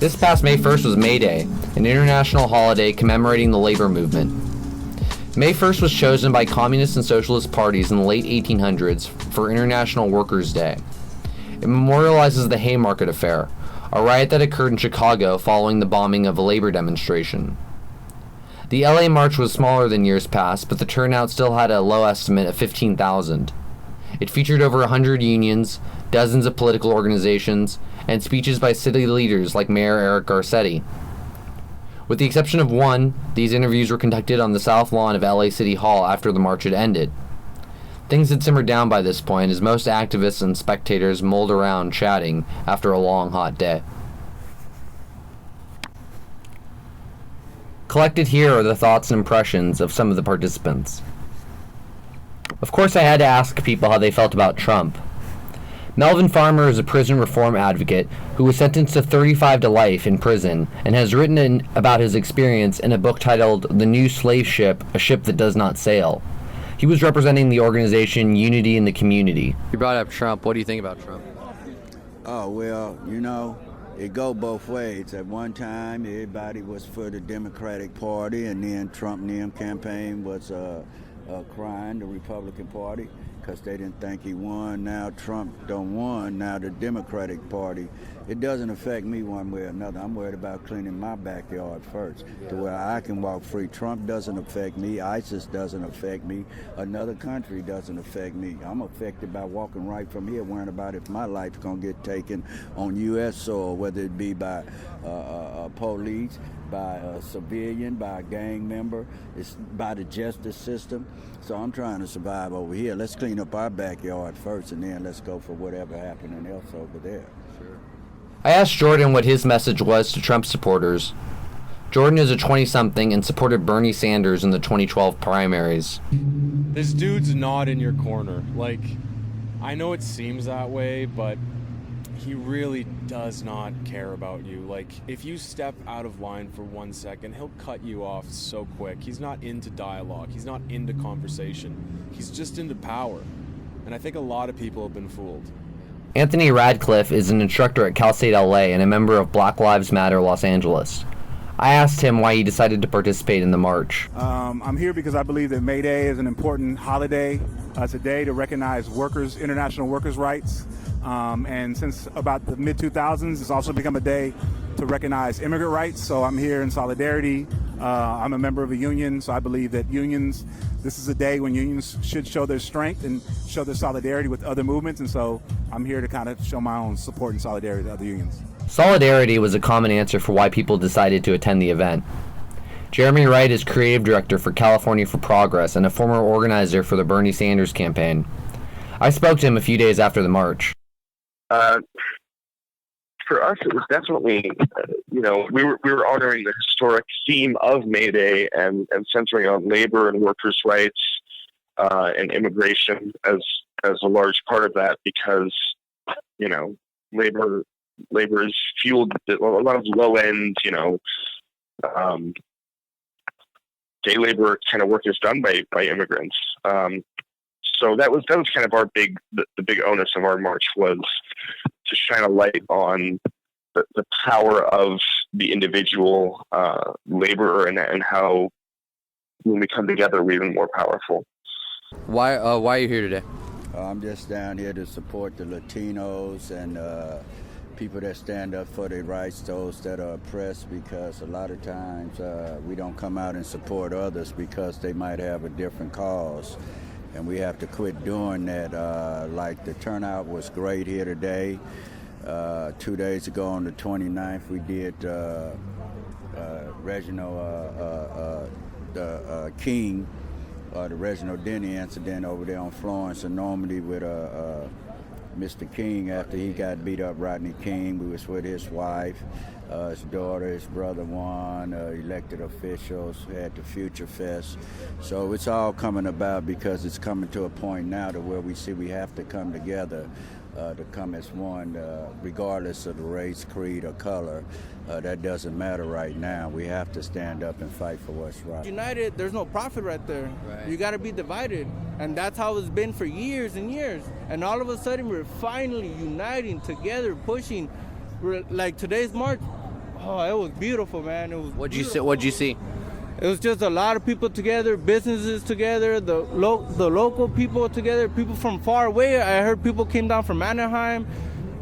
This past May 1st was May Day, an international holiday commemorating the labor movement. May 1st was chosen by communist and socialist parties in the late 1800s for International Workers' Day. It memorializes the Haymarket Affair, a riot that occurred in Chicago following the bombing of a labor demonstration. The LA March was smaller than years past, but the turnout still had a low estimate of 15,000. It featured over 100 unions, dozens of political organizations, and speeches by city leaders like Mayor Eric Garcetti. With the exception of one, these interviews were conducted on the south lawn of LA City Hall after the march had ended. Things had simmered down by this point as most activists and spectators mulled around chatting after a long, hot day. Collected here are the thoughts and impressions of some of the participants. Of course, I had to ask people how they felt about Trump. Melvin Farmer is a prison reform advocate who was sentenced to 35 to life in prison and has written about his experience in a book titled The New Slave Ship, A Ship That Does Not Sail. He was representing the organization Unity in the Community. You brought up Trump. What do you think about Trump? Oh, well, it go both ways. At one time, everybody was for the Democratic Party, and then Trump and them campaign was crying the Republican Party because they didn't think he won. Now Trump don't won. Now the Democratic Party. It doesn't affect me one way or another. I'm worried about cleaning my backyard first to where I can walk free. Trump doesn't affect me. ISIS doesn't affect me. Another country doesn't affect me. I'm affected by walking right from here, worrying about if my life's going to get taken on U.S. soil, whether it be by police, by a civilian, by a gang member, it's by the justice system. So I'm trying to survive over here. Let's clean up our backyard first, and then let's go for whatever happening else over there. Sure. I asked Jordan what his message was to Trump supporters. Jordan is a 20-something and supported Bernie Sanders in the 2012 primaries. This dude's not in your corner. I know it seems that way, but he really does not care about you. If you step out of line for 1 second, he'll cut you off so quick. He's not into dialogue. He's not into conversation. He's just into power. And I think a lot of people have been fooled. Anthony Ratcliff is an instructor at Cal State LA and a member of Black Lives Matter Los Angeles. I asked him why he decided to participate in the march. I'm here because I believe that May Day is an important holiday. It's a day to recognize international workers' rights. And since about the mid-2000s, it's also become a day to recognize immigrant rights. So I'm here in solidarity. I'm a member of a union, so I believe that this is a day when unions should show their strength and show their solidarity with other movements. And so I'm here to kind of show my own support and solidarity with other unions. Solidarity was a common answer for why people decided to attend the event. Jeremy Wright is creative director for California for Progress and a former organizer for the Bernie Sanders campaign. I spoke to him a few days after the march. For us, it was definitely, we were honoring the historic theme of May Day and centering on labor and workers' rights and immigration as a large part of that because, labor is fueled a lot of low end, day labor kind of work is done by immigrants. So that was kind of our the big onus of our march was to shine a light on the power of the individual laborer and how when we come together we're even more powerful. Why are you here today? I'm just down here to support the Latinos and people that stand up for their rights, those that are oppressed, because a lot of times we don't come out and support others because they might have a different cause. And we have to quit doing that. The turnout was great here today. 2 days ago on the 29th, we did Reginald King, the Reginald Denny incident over there on Florence and Normandy with Mr. King after he got beat up, Rodney King. We was with his wife, his daughter, his brother Juan, elected officials, had the Future Fest. So it's all coming about because it's coming to a point now to where we see we have to come together to come as one, regardless of the race, creed, or color. That doesn't matter right now. We have to stand up and fight for what's right. United, there's no profit right there. Right. You got to be divided. And that's how it's been for years and years. And all of a sudden, we're finally uniting together, pushing. Like today's march, Oh, it was beautiful, man. It was. What'd you see? It was just a lot of people together, businesses together, the local people together, people from far away. I heard people came down from Anaheim.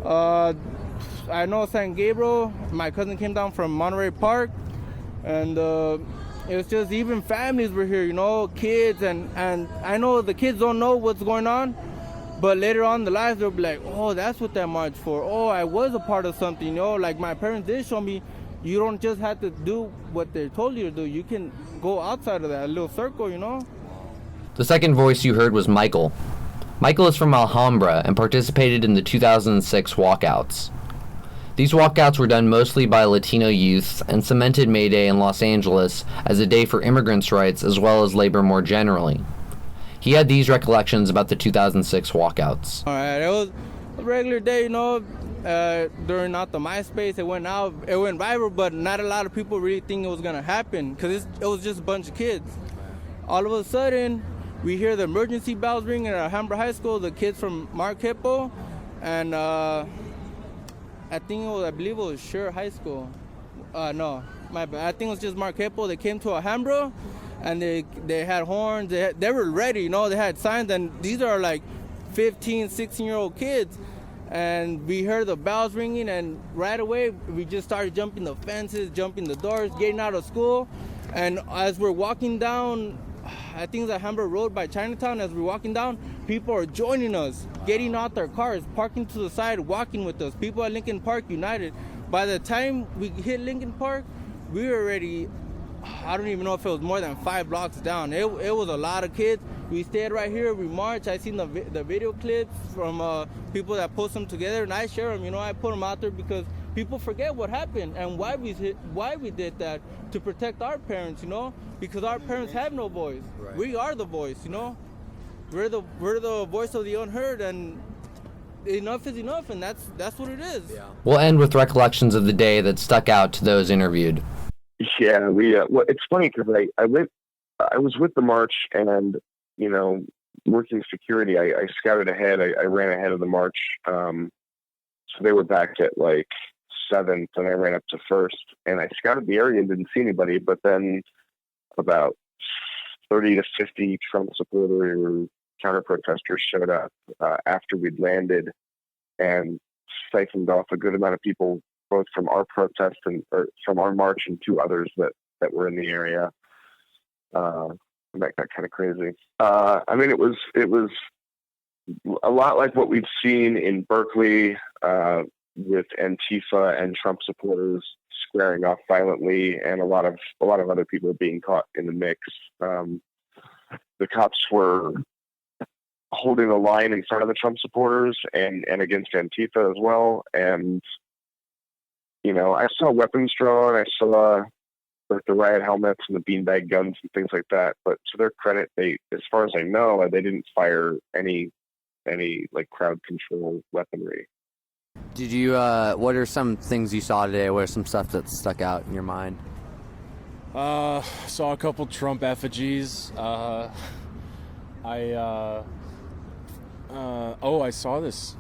I know San Gabriel. My cousin came down from Monterey Park, and it was just even families were here, you know, kids, and I know the kids don't know what's going on, but later on in the lives they'll be like, oh, that's what that march for. Oh, I was a part of something, you know. Like my parents did show me, you don't just have to do what they told you to do. You can go outside of that little circle, you know. The second voice you heard was Michael. Michael is from Alhambra and participated in the 2006 walkouts. These walkouts were done mostly by Latino youth and cemented May Day in Los Angeles as a day for immigrants' rights as well as labor more generally. He had these recollections about the 2006 walkouts. All right, it was a regular day, you know. During not the MySpace, it went viral, but not a lot of people really think it was gonna happen because it was just a bunch of kids. All of a sudden, we hear the emergency bells ring at Alhambra High School. The kids from Mark Hippo, and I believe it was Sure High School. No, my bad. I think it was just Mark Hippo. They came to Alhambra, and they had horns. They were ready, you know. They had signs, and these are like 15, 16-year-old kids. And we heard the bells ringing, and right away we just started jumping the fences, jumping the doors, getting out of school. And as we're walking down, I think it's Alhambra Road by Chinatown, as we're walking down, people are joining us, getting out their cars, parking to the side, walking with us. People at Lincoln Park United. By the time we hit Lincoln Park, we were already, I don't even know if it was more than 5 blocks down. It was a lot of kids. We stayed right here, we marched. I seen the video clips from people that post them together, and I share them, you know. I put them out there because people forget what happened and why we did that, to protect our parents, you know, because our parents have no voice. Right. We are the voice, you know. We're the voice of the unheard, and enough is enough, and that's what it is. Yeah. We'll end with recollections of the day that stuck out to those interviewed. Yeah, well, it's funny because I was with the march, and you know, working security, I scouted ahead. I ran ahead of the march, so they were back at like 7th, and I ran up to 1st, and I scouted the area and didn't see anybody. But then about 30 to 50 Trump supporters or counter protesters showed up after we'd landed and siphoned off a good amount of people, both from our protest or from our march and 2 others that were in the area. And that got kind of crazy. I mean, it was a lot like what we've seen in Berkeley with Antifa and Trump supporters squaring off violently, and a lot of other people being caught in the mix. The cops were holding the line in front of the Trump supporters and against Antifa as well. And, you know, I saw weapons drawn. I saw like the riot helmets and the beanbag guns and things like that. But to their credit, they, as far as I know, they didn't fire any like crowd control weaponry. Did you, what are some things you saw today? What are some stuff that stuck out in your mind? Saw a couple Trump effigies. I saw this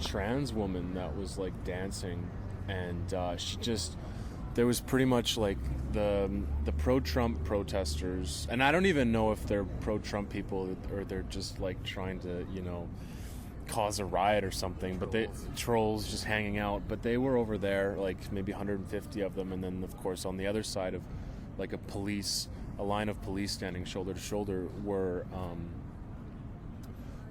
trans woman that was like dancing, and there was pretty much like the pro-Trump protesters, and I don't even know if they're pro-Trump people or they're just like trying to, you know, cause a riot or something, but trolls just hanging out. But they were over there, like maybe 150 of them, and then of course on the other side of like a line of police standing shoulder to shoulder were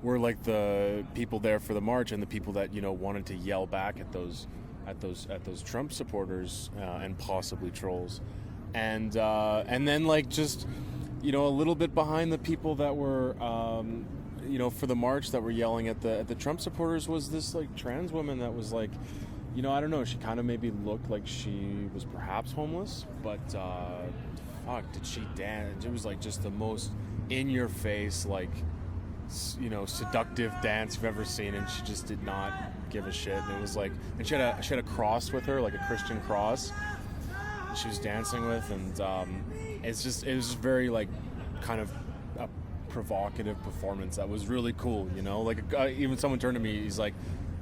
like the people there for the march, and the people that, you know, wanted to yell back at those Trump supporters and possibly trolls, and then like just, you know, a little bit behind the people that were you know, for the march that were yelling at the Trump supporters was this like trans woman that was like, you know, I don't know, she kind of maybe looked like she was perhaps homeless, but fuck, did she dance? It was like just the most in your face, like, you know, seductive dance you've ever seen, and she just did not give a shit. And it was like, and she had a cross with her, like a Christian cross she was dancing with, and it was very like kind of a provocative performance that was really cool, you know. Like even someone turned to me, he's like,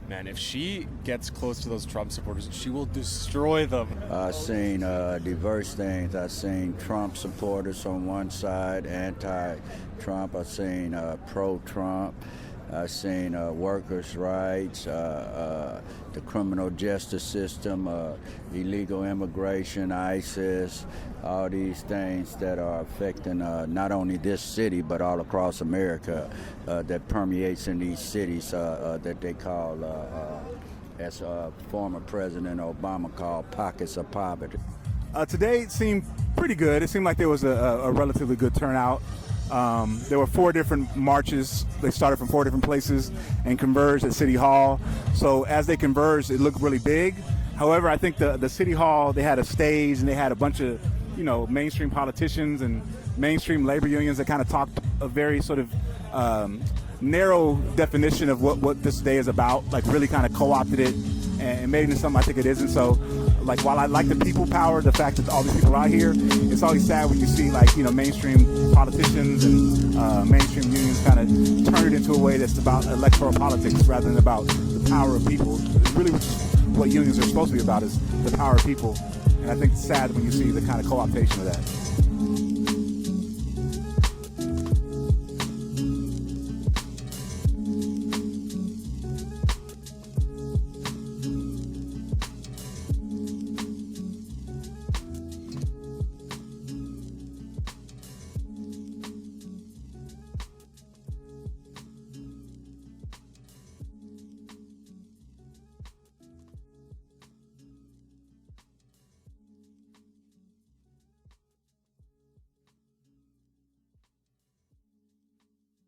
man, if she gets close to those Trump supporters, she will destroy them. I've seen diverse things. I've seen Trump supporters on one side, anti-Trump. I've seen pro-Trump. I've seen workers' rights, the criminal justice system, illegal immigration, ISIS, all these things that are affecting not only this city but all across America, that permeates in these cities that they call, as former President Obama called, pockets of poverty. Today it seemed pretty good. It seemed like there was a relatively good turnout. There were 4 different marches. They started from 4 different places and converged at City Hall. So as they converged, it looked really big. However, I think the City Hall, they had a stage and they had a bunch of, mainstream politicians and mainstream labor unions that kind of talked a very sort of narrow definition of what this day is about, like really kind of co-opted it and made it into something I think it isn't. So, like, while I like the people power, the fact that all these people are out here, it's always sad when you see, like, mainstream politicians and mainstream unions kind of turn it into a way that's about electoral politics rather than about the power of people. Really, what unions are supposed to be about is the power of people. And I think it's sad when you see the kind of co-optation of that.